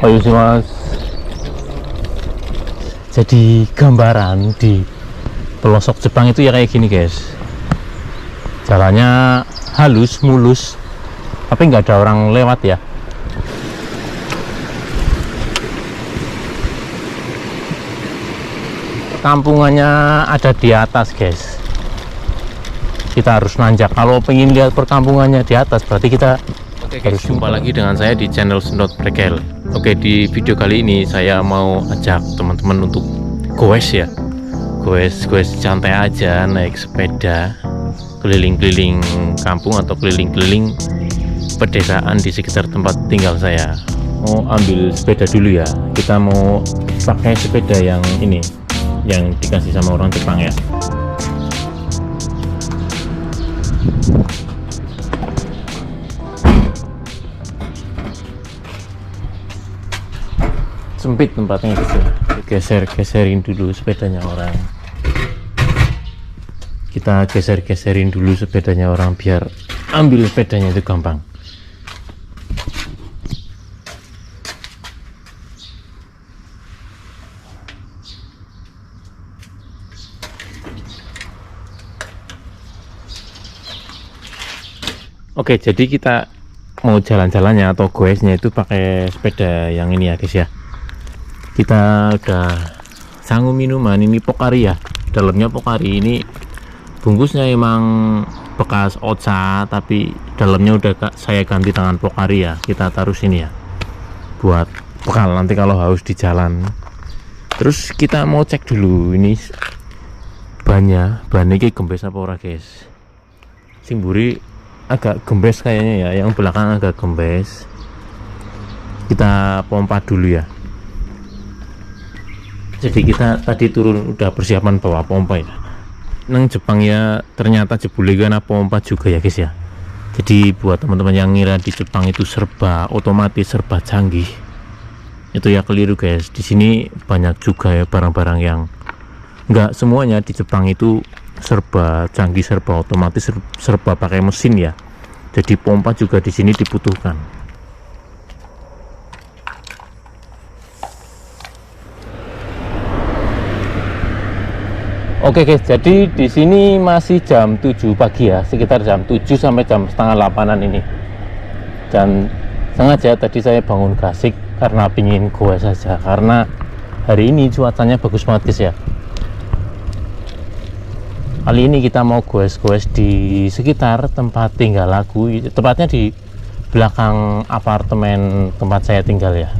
Ayo sih mas. Jadi gambaran di pelosok Jepang itu ya kayak gini guys. Jalannya halus, mulus, tapi nggak ada orang lewat ya. Kampungannya ada di atas guys. Kita harus nanjak. Kalau pengen lihat perkampungannya di atas, berarti kita harus. Jumpa lagi dengan saya di channel Sendot Brekel. Oke, di video kali ini saya mau ajak teman-teman untuk goes ya. Goes santai aja, naik sepeda keliling-keliling kampung atau keliling-keliling pedesaan di sekitar tempat tinggal saya. Mau ambil sepeda dulu ya. Kita mau pakai sepeda yang ini, yang dikasih sama orang Jepang ya. Sempit tempatnya gitu. Geserin dulu sepedanya orang. Kita geserin dulu sepedanya orang biar ambil sepedanya itu gampang. Oke, jadi kita mau jalan-jalannya atau goesnya itu pakai sepeda yang ini ya guys ya. Kita udah sanggup minuman, ini Pocari ya, dalamnya Pocari. Ini bungkusnya emang bekas Ocha, tapi dalamnya udah saya ganti dengan Pocari ya. Kita taruh sini ya buat bekal nanti kalau haus di jalan. Terus kita mau cek dulu ini bannya ini gembes apa ora guys. Sing mburi agak gembes kayaknya ya, yang belakang agak gembes. Kita pompa dulu ya. Jadi kita tadi turun udah persiapan bawa pompa ya. Nang Jepang ya ternyata jebule karena pompa juga ya guys ya. Jadi buat teman-teman yang ngira di Jepang itu serba otomatis, serba canggih, itu ya keliru guys. Di sini banyak juga ya barang-barang yang nggak semuanya di Jepang itu serba canggih, serba otomatis, serba pakai mesin ya. Jadi pompa juga di sini dibutuhkan. Oke guys, jadi di sini masih jam 7 pagi ya, sekitar jam 7 sampai jam setengah 8-an ini. Dan sengaja tadi saya bangun gasik karena pingin goes saja, karena hari ini cuacanya bagus banget guys ya. Kali ini kita mau goes di sekitar tempat tinggal aku, tepatnya di belakang apartemen tempat saya tinggal ya.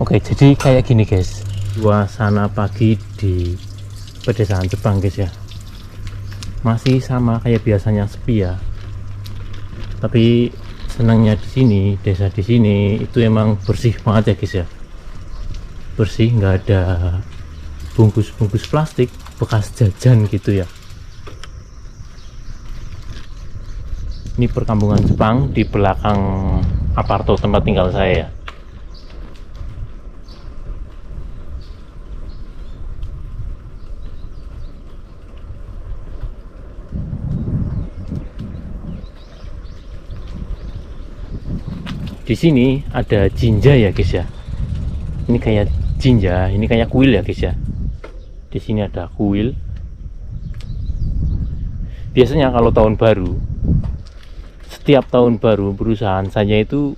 Oke, jadi kayak gini guys, suasana pagi di pedesaan Jepang guys ya. Masih sama kayak biasanya, sepi ya. Tapi senangnya di sini, desa di sini itu emang bersih banget ya guys ya. Bersih, nggak ada bungkus-bungkus plastik bekas jajan gitu ya. Ini perkampungan Jepang di belakang apartemen tempat tinggal saya ya. Di sini ada jinja ya guys ya. Ini kayak jinja, ini kayak kuil ya guys ya. Di sini ada kuil. Biasanya kalau tahun baru, setiap tahun baru perusahaan saya itu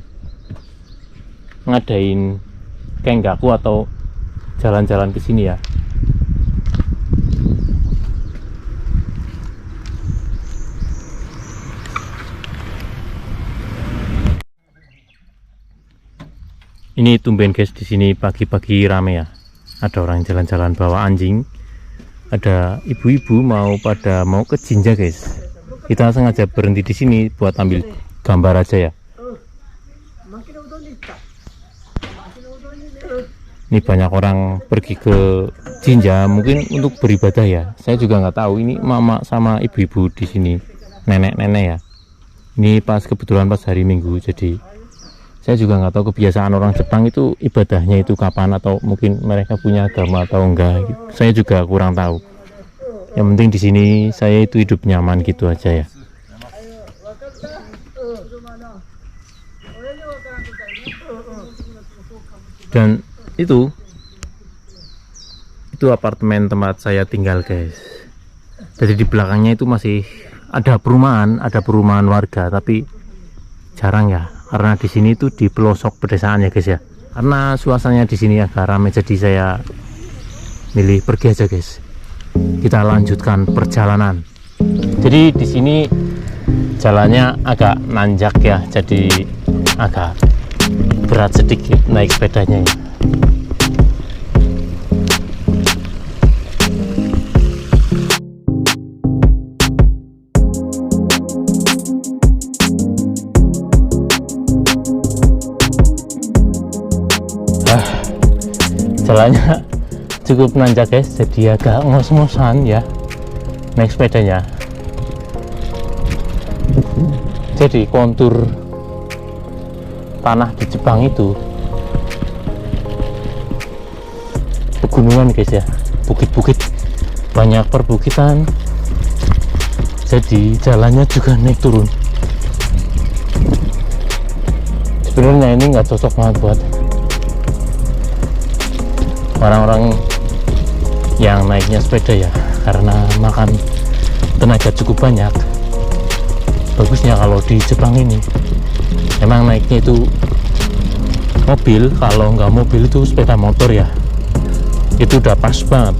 ngadain kenggaku atau jalan-jalan ke sini ya. Ini tumben guys, di sini pagi-pagi rame ya. Ada orang jalan-jalan bawa anjing. Ada ibu-ibu mau ke jinja guys. Kita sengaja berhenti di sini buat ambil gambar aja ya. Ini banyak orang pergi ke jinja mungkin untuk beribadah ya. Saya juga nggak tahu. Ini mama sama ibu-ibu di sini, nenek-nenek ya. Ini kebetulan pas hari Minggu, jadi saya juga nggak tahu kebiasaan orang Jepang itu ibadahnya itu kapan, atau mungkin mereka punya agama atau enggak. Saya juga kurang tahu. Yang penting di sini saya itu hidup nyaman gitu aja ya. Dan itu apartemen tempat saya tinggal guys. Jadi di belakangnya itu masih ada perumahan warga, tapi jarang ya, karena di sini tuh di pelosok pedesaan ya guys ya. Karena suasananya di sini agak ramai, jadi saya milih pergi aja guys. Kita lanjutkan perjalanan. Jadi di sini jalannya agak nanjak ya, jadi agak berat sedikit naik sepedanya ya. Jalannya cukup nanjak guys, jadi agak ngos-ngosan ya naik sepedanya. Jadi kontur tanah di Jepang itu pegunungan guys ya, bukit-bukit, banyak perbukitan, jadi jalannya juga naik turun. Sebenarnya ini nggak cocok banget buat orang-orang yang naiknya sepeda ya, karena makan tenaga cukup banyak. Bagusnya kalau di Jepang ini emang naiknya itu mobil, kalau nggak mobil itu sepeda motor ya, itu udah pas banget.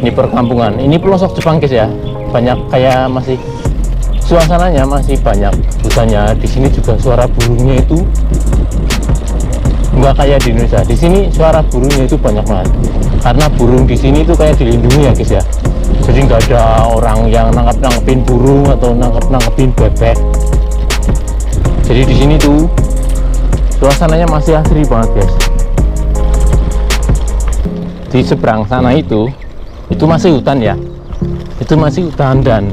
Ini perkampungan, ini pelosok Jepang guys ya, banyak kayak masih suasananya masih banyak hutannya. Di sini juga suara burungnya itu nggak kayak di Indonesia. Di sini suara burungnya itu banyak banget, karena burung di sini itu kayak dilindungi ya guys ya. Jadi nggak ada orang yang nangkepin burung atau nangkepin bebek. Jadi di sini tuh suasananya masih asri banget guys. Di seberang sana itu masih hutan ya, itu masih hutan, dan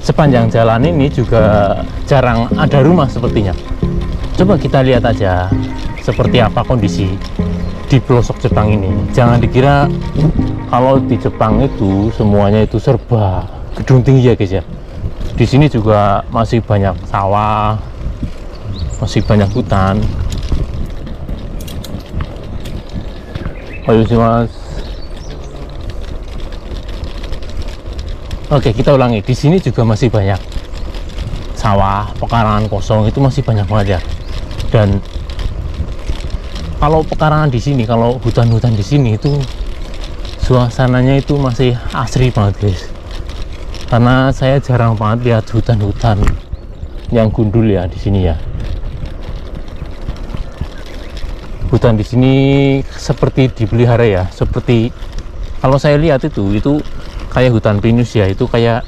sepanjang jalan ini juga jarang ada rumah sepertinya. Coba kita lihat aja seperti apa kondisi di pelosok Jepang ini. Jangan dikira kalau di Jepang itu semuanya itu serba gedung tinggi ya guys ya. Di sini juga masih banyak sawah, masih banyak hutan. Ayo sih mas. Oke, kita ulangi. Di sini juga masih banyak sawah, pekarangan kosong, itu masih banyak banget ya. Dan kalau pekarangan di sini, kalau hutan-hutan di sini itu suasananya itu masih asri banget guys. Karena saya jarang banget lihat hutan-hutan yang gundul ya di sini ya. Hutan di sini seperti dipelihara ya, seperti kalau saya lihat itu kayak hutan pinus ya, itu kayak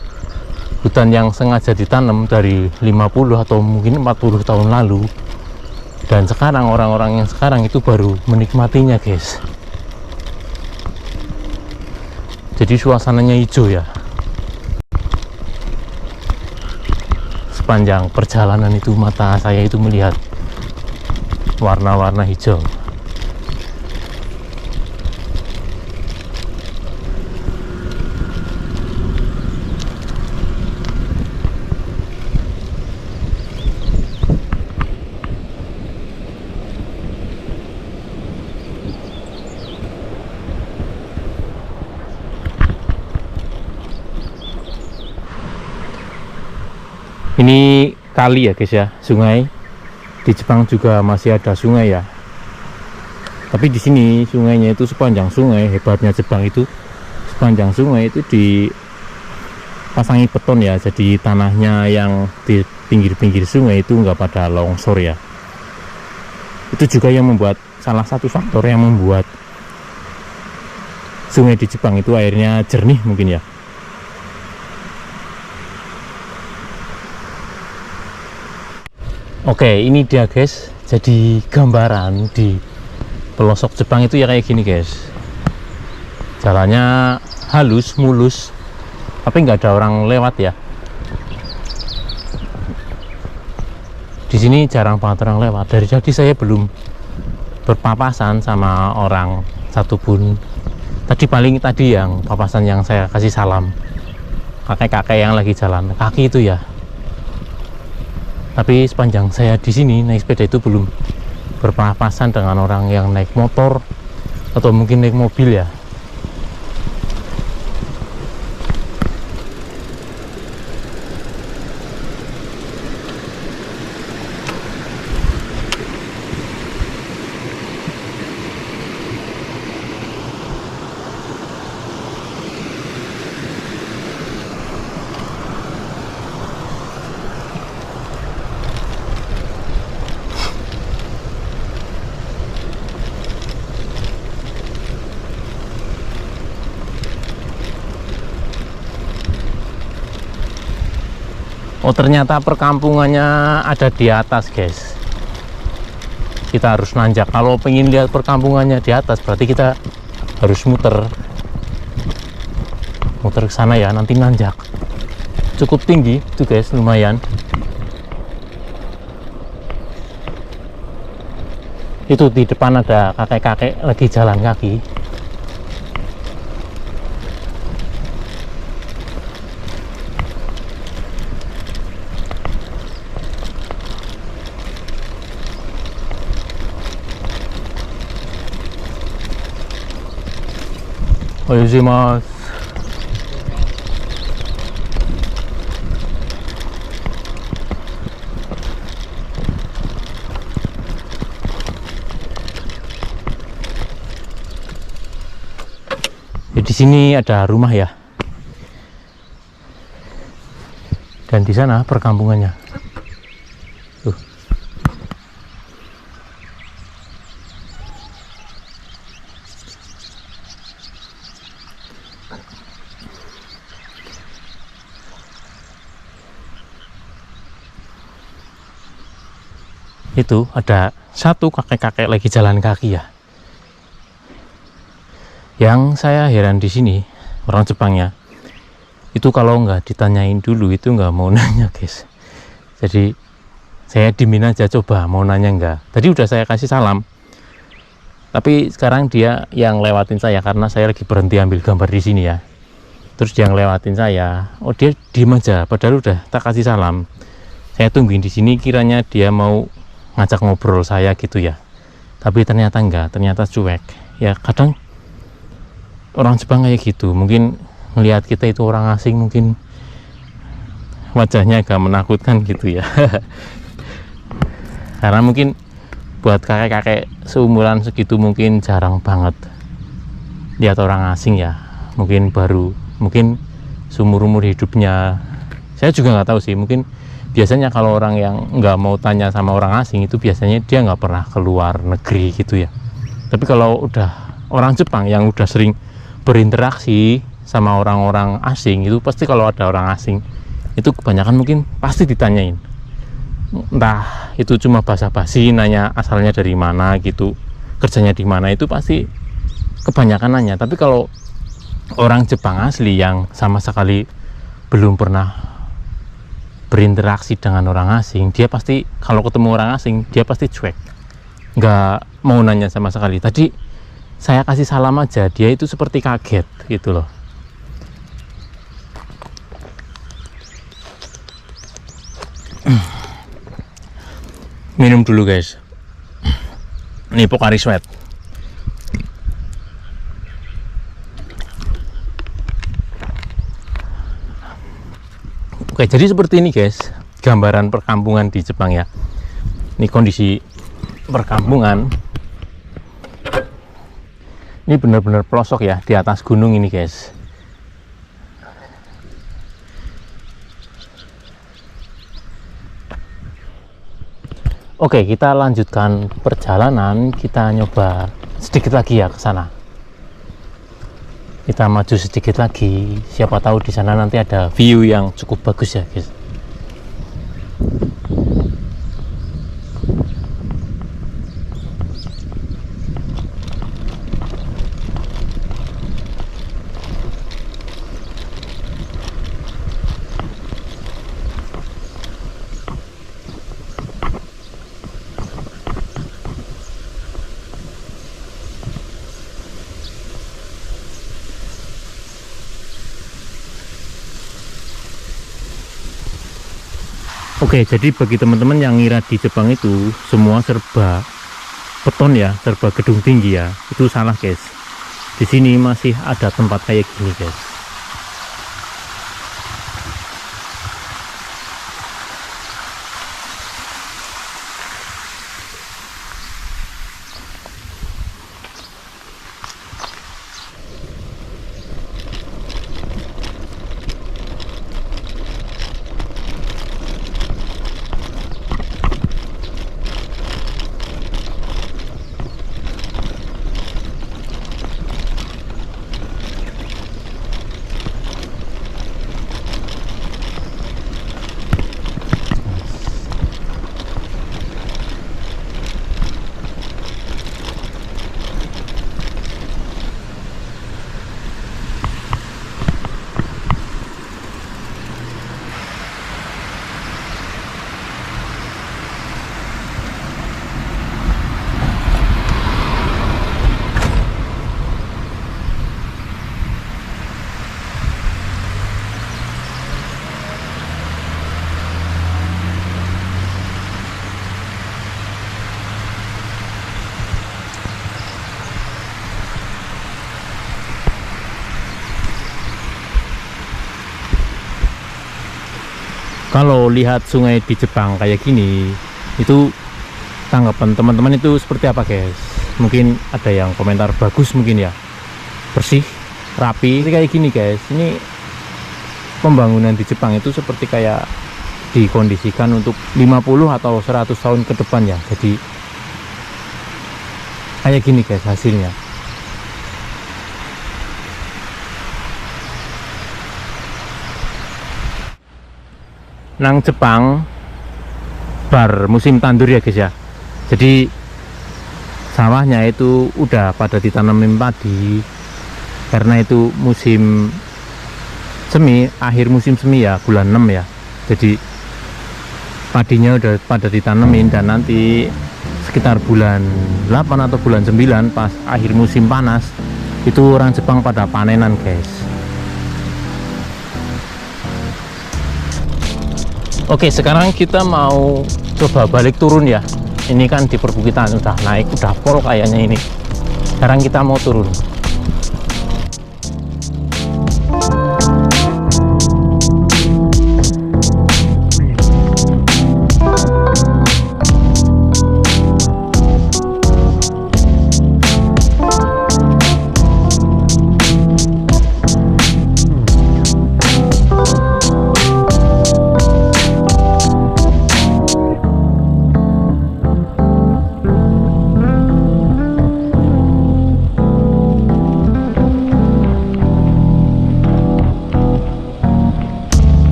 hutan yang sengaja ditanam dari 50 atau mungkin 40 tahun lalu, dan sekarang orang-orang yang sekarang itu baru menikmatinya guys. Jadi suasananya hijau ya. Sepanjang perjalanan itu mata saya itu melihat warna-warna hijau. Ini kali ya guys ya, sungai. Di Jepang juga masih ada sungai ya. Tapi di sini sungainya itu sepanjang sungai, hebatnya Jepang itu sepanjang sungai itu dipasangi beton ya. Jadi tanahnya yang di pinggir-pinggir sungai itu nggak pada longsor ya. Itu juga yang membuat, salah satu faktor yang membuat sungai di Jepang itu airnya jernih mungkin ya. Oke, ini dia guys. Jadi gambaran di pelosok Jepang itu ya kayak gini guys. Jalannya halus, mulus, tapi nggak ada orang lewat ya. Di sini jarang banget orang lewat. Dari tadi saya belum berpapasan sama orang satupun. Tadi yang papasan yang saya kasih salam, kakek-kakek yang lagi jalan kaki itu ya. Tapi sepanjang saya di sini naik sepeda itu belum berpapasan dengan orang yang naik motor atau mungkin naik mobil ya. Oh, ternyata perkampungannya ada di atas, guys. Kita harus nanjak. Kalau pengen lihat perkampungannya di atas, berarti kita harus muter ke sana ya, nanti nanjak. Cukup tinggi itu, guys, lumayan. Itu di depan ada kakek-kakek lagi jalan kaki. Mas. Ya, di sini ada rumah ya. Dan di sana perkampungannya. Tuh. Itu ada satu kakek-kakek lagi jalan kaki ya. Yang saya heran di sini orang Jepangnya itu kalau nggak ditanyain dulu itu nggak mau nanya, guys. Jadi saya dimin aja, coba mau nanya nggak. Tadi udah saya kasih salam, tapi sekarang dia yang lewatin saya karena saya lagi berhenti ambil gambar di sini ya. Terus dia ngelewatin saya, oh dia diem aja, padahal udah tak kasih salam. Saya tungguin di sini kiranya dia mau ngajak ngobrol saya gitu ya, tapi ternyata enggak, ternyata cuek ya. Kadang orang Jepang kayak gitu, mungkin melihat kita itu orang asing, mungkin wajahnya agak menakutkan gitu ya. Karena mungkin buat kakek-kakek seumuran segitu mungkin jarang banget lihat orang asing ya, mungkin seumur-umur hidupnya. Saya juga nggak tahu sih, mungkin biasanya kalau orang yang nggak mau tanya sama orang asing itu biasanya dia nggak pernah keluar negeri gitu ya. Tapi kalau udah orang Jepang yang udah sering berinteraksi sama orang-orang asing itu pasti kalau ada orang asing itu kebanyakan mungkin pasti ditanyain. Entah itu cuma basa-basi nanya asalnya dari mana gitu, kerjanya di mana, itu pasti kebanyakan nanya. Tapi kalau orang Jepang asli yang sama sekali belum pernah berinteraksi dengan orang asing, dia pasti kalau ketemu orang asing dia pasti cuek, nggak mau nanya sama sekali. Tadi saya kasih salam aja dia itu seperti kaget gitu loh. Minum dulu, guys, ini Pocari Sweat. Oke, jadi seperti ini, guys, gambaran perkampungan di Jepang ya. Ini kondisi perkampungan. Ini benar-benar pelosok ya, di atas gunung ini, guys. Oke, kita lanjutkan perjalanan. Kita nyoba sedikit lagi ya ke sana. Kita maju sedikit lagi, siapa tahu di sana nanti ada view yang cukup bagus ya, guys. Oke, jadi bagi teman-teman yang ngira di Jepang itu semua serba beton ya, serba gedung tinggi ya, itu salah guys. Di sini masih ada tempat kayak gini guys. Kalau lihat sungai di Jepang kayak gini, itu tanggapan teman-teman itu seperti apa guys? Mungkin ada yang komentar bagus mungkin ya, bersih, rapi. Seperti kayak gini guys, ini pembangunan di Jepang itu seperti kayak dikondisikan untuk 50 atau 100 tahun ke depan ya. Jadi kayak gini guys hasilnya. Nang Jepang bar musim tandur ya guys ya, jadi sawahnya itu udah pada ditanamin padi karena itu musim semi, akhir musim semi ya, bulan 6 ya. Jadi padinya udah pada ditanemin, dan nanti sekitar bulan 8 atau bulan 9 pas akhir musim panas itu orang Jepang pada panenan guys. Oke, sekarang kita mau coba balik turun ya. Ini kan di perbukitan udah naik, udah pol kayaknya ini. Sekarang kita mau turun.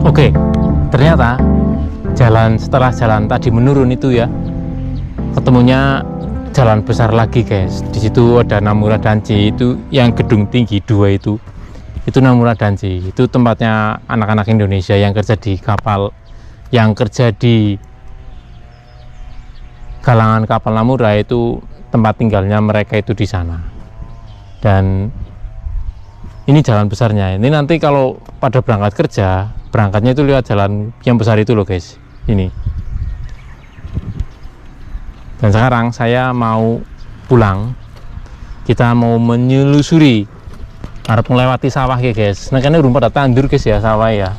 Oke, ternyata setelah jalan tadi menurun itu ya, ketemunya jalan besar lagi guys. Di situ ada Namura Danchi, itu yang gedung tinggi 2 itu Namura Danchi. Itu tempatnya anak-anak Indonesia yang kerja di kapal, yang kerja di galangan kapal Namura, itu tempat tinggalnya mereka itu di sana. Dan ini jalan besarnya. Ini nanti kalau pada berangkat kerja, berangkatnya itu lewat jalan yang besar itu loh guys, ini. Dan sekarang saya mau pulang, kita mau menelusuri, harap melewati sawah ya guys. Nah kan urung pada tandur guys ya sawah ya,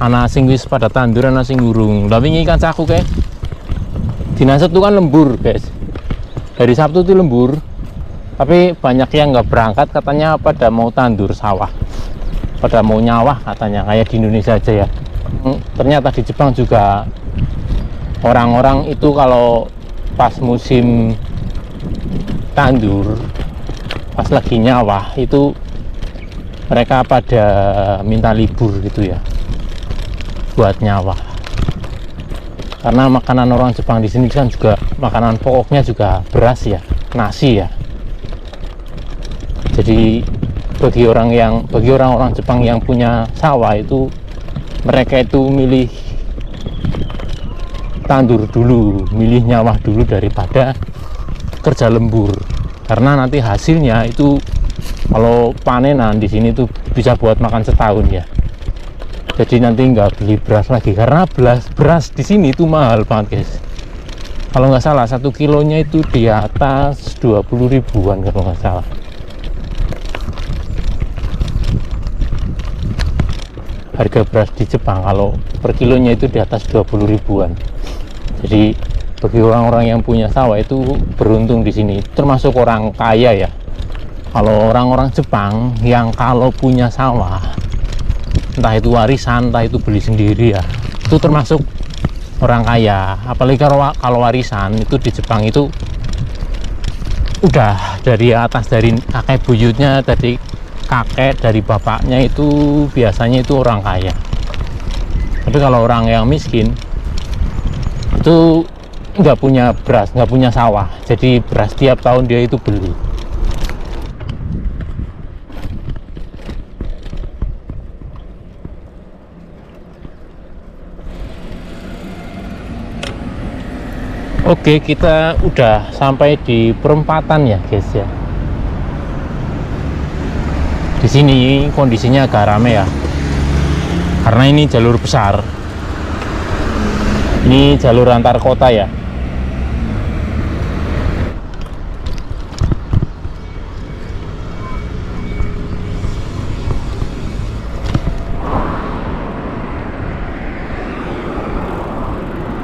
anak sing wis pada tandur, anak sing urung. Tapi ini kan caku guys, dina Sabtu kan lembur guys, hari Sabtu itu lembur, tapi banyak yang nggak berangkat, katanya pada mau tandur sawah, pada mau nyawah katanya, kayak di Indonesia aja ya. Ternyata di Jepang juga orang-orang itu kalau pas musim tandur, pas lagi nyawah itu mereka pada minta libur gitu ya, buat nyawa. Karena makanan orang Jepang di sini kan juga makanan pokoknya juga beras ya, nasi ya. Jadi bagi orang-orang Jepang yang punya sawah itu, mereka itu milih tandur dulu, milih nyawa dulu daripada kerja lembur. Karena nanti hasilnya itu kalau panenan di sini tuh bisa buat makan setahun ya. Jadi nanti nggak beli beras lagi, karena beras di sini itu mahal banget guys. Kalau nggak salah 1 kilonya itu di atas 20 ribuan kalau nggak salah. Harga beras di Jepang kalau per kilonya itu di atas 20 ribuan. Jadi bagi orang-orang yang punya sawah itu beruntung di sini, termasuk orang kaya ya. Kalau orang-orang Jepang yang kalau punya sawah, entah itu warisan, entah itu beli sendiri ya, itu termasuk orang kaya. Apalagi kalau warisan itu di Jepang itu udah dari atas, dari kakek buyutnya, dari kakek, dari bapaknya itu biasanya itu orang kaya. Tapi kalau orang yang miskin itu nggak punya beras, nggak punya sawah, jadi beras tiap tahun dia itu beli. Oke, kita udah sampai di perempatan ya guys ya. Di sini kondisinya agak rame ya, karena ini jalur besar. Ini jalur antar kota ya.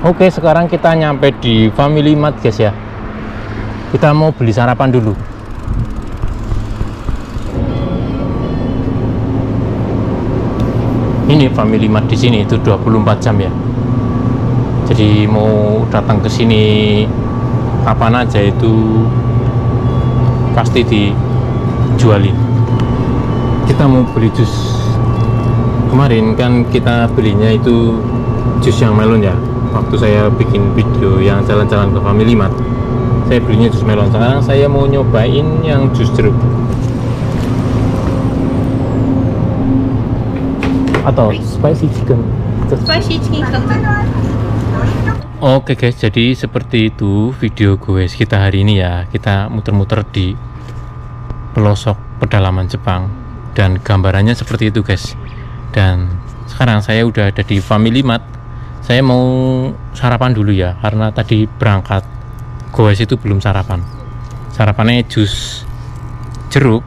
Oke, sekarang kita nyampe di Family Mart guys ya. Kita mau beli sarapan dulu. Ini Family Mart di sini itu 24 jam ya. Jadi mau datang ke sini kapan aja itu pasti dijualin. Kita mau beli jus. Kemarin kan kita belinya itu jus yang melon ya. Waktu saya bikin video yang jalan-jalan ke Family Mart, saya belinya jus melon. Sekarang saya mau nyobain yang jus jeruk atau spicy chicken. Oke guys, jadi seperti itu video gue kita hari ini ya. Kita muter-muter di pelosok pedalaman Jepang dan gambarannya seperti itu guys. Dan sekarang saya udah ada di Family Mart. Saya mau sarapan dulu ya, karena tadi berangkat goes itu belum sarapan. Sarapannya jus jeruk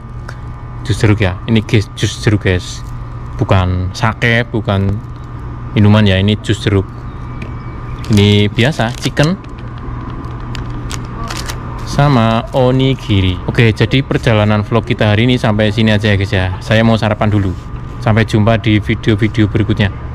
ya. Ini guys, jus jeruk guys, bukan sake, bukan minuman ya, ini jus jeruk. Ini biasa chicken sama onigiri. Oke, jadi perjalanan vlog kita hari ini sampai sini aja ya guys ya. Saya mau sarapan dulu. Sampai jumpa di video-video berikutnya.